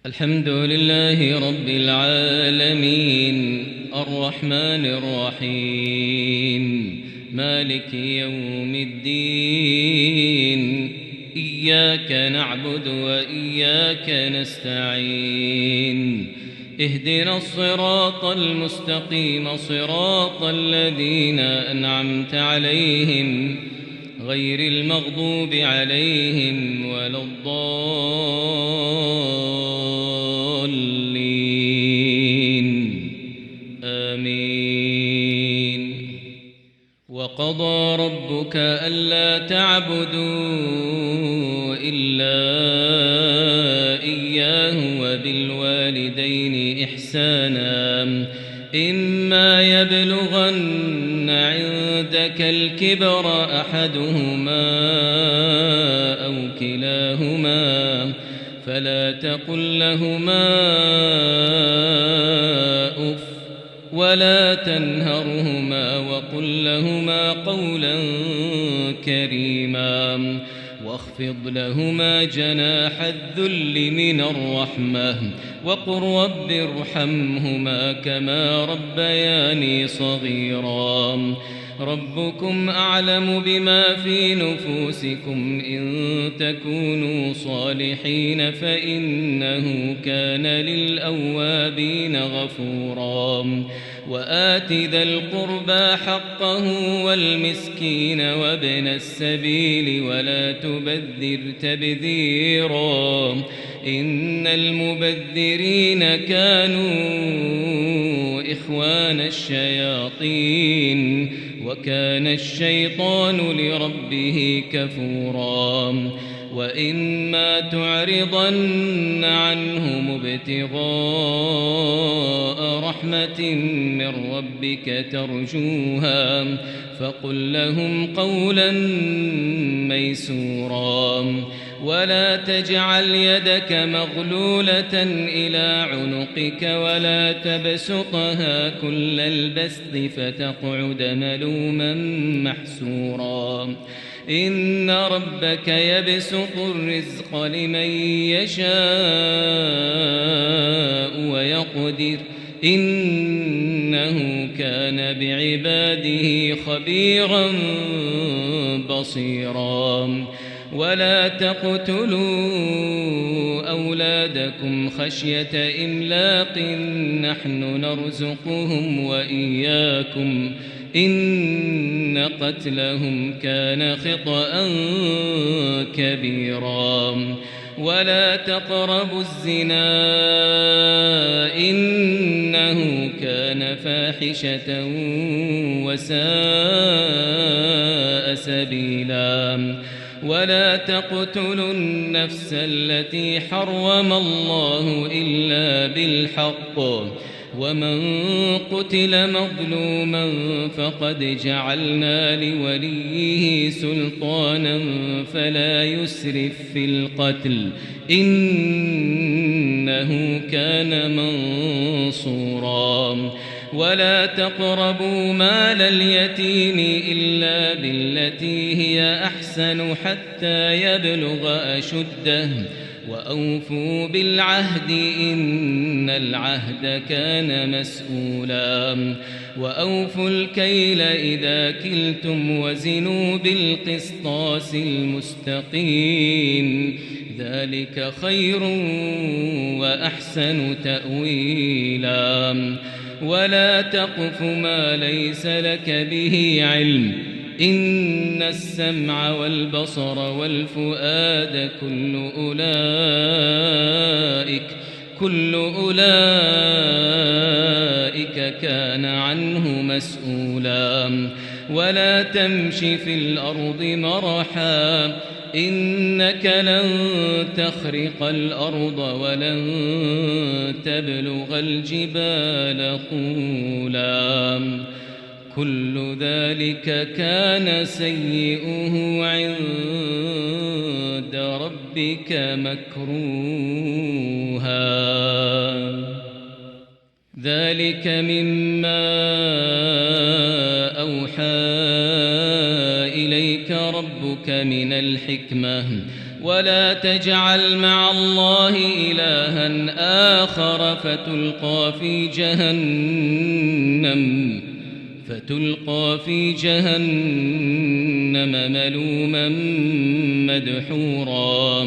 الحمد لله رب العالمين الرحمن الرحيم مالك يوم الدين إياك نعبد وإياك نستعين اهدنا الصراط المستقيم صراط الذين أنعمت عليهم غير المغضوب عليهم ولا الضالين آمين. وقضى ربك ألا تعبدوا إلا إياه وبالوالدين إحسانا إما يبلغن عندك الكبر أحدهما أو كلاهما فلا تقل لهما أف ولا تنهرهما وقل لهما قولا كريما واخفض لهما جناح الذل من الرحمة وقل رب ارحمهما كما ربياني صغيرا ربكم أعلم بما في نفوسكم إن تكونوا صالحين فإنه كان للأوابين غفورا وآت ذا القربى حقه والمسكين وابن السبيل ولا تبذر تبذيرا إن المبذرين كانوا إخوان الشياطين وكان الشيطان لربه كفورا وإما تعرضن عنهم ابتغاء رحمة من ربك ترجوها فقل لهم قولا ميسورا ولا تجعل يدك مغلولة إلى عنقك ولا تبسطها كل البسط فتقعد ملوما محسورا إن ربك يبسط الرزق لمن يشاء ويقدر إنه كان بعباده خبيرا بصيرا ولا تقتلوا أولادكم خشية إملاق نحن نرزقهم وإياكم إن قتلهم كان خطأ كبيرا ولا تقربوا الزنا إنه كان فاحشة وساء سبيلا ولا تقتلوا النفس التي حرم الله إلا بالحق ومن قتل مظلوما فقد جعلنا لوليه سلطانا فلا يسرف في القتل إنه كان منصورا ولا تقربوا مال اليتيم إلا بالتي هي أحسن حتى يبلغ أشده وأوفوا بالعهد إن العهد كان مسؤولا وأوفوا الكيل إذا كلتم وزنوا بالقسطاس المستقيم ذلك خير وأحسن تأويلا ولا تقف ما ليس لك به علم إن السمع والبصر والفؤاد كل أولئك كان عنه مسؤولا ولا تمش في الأرض مرحا إنك لن تخرق الأرض ولن تبلغ الجبال طولا كل ذلك كان سيئه عند ربك مكروها ذلك مما أوحى إليك ربك من الحكمة ولا تجعل مع الله إلها آخر فتلقى في جهنم ملوما مدحورا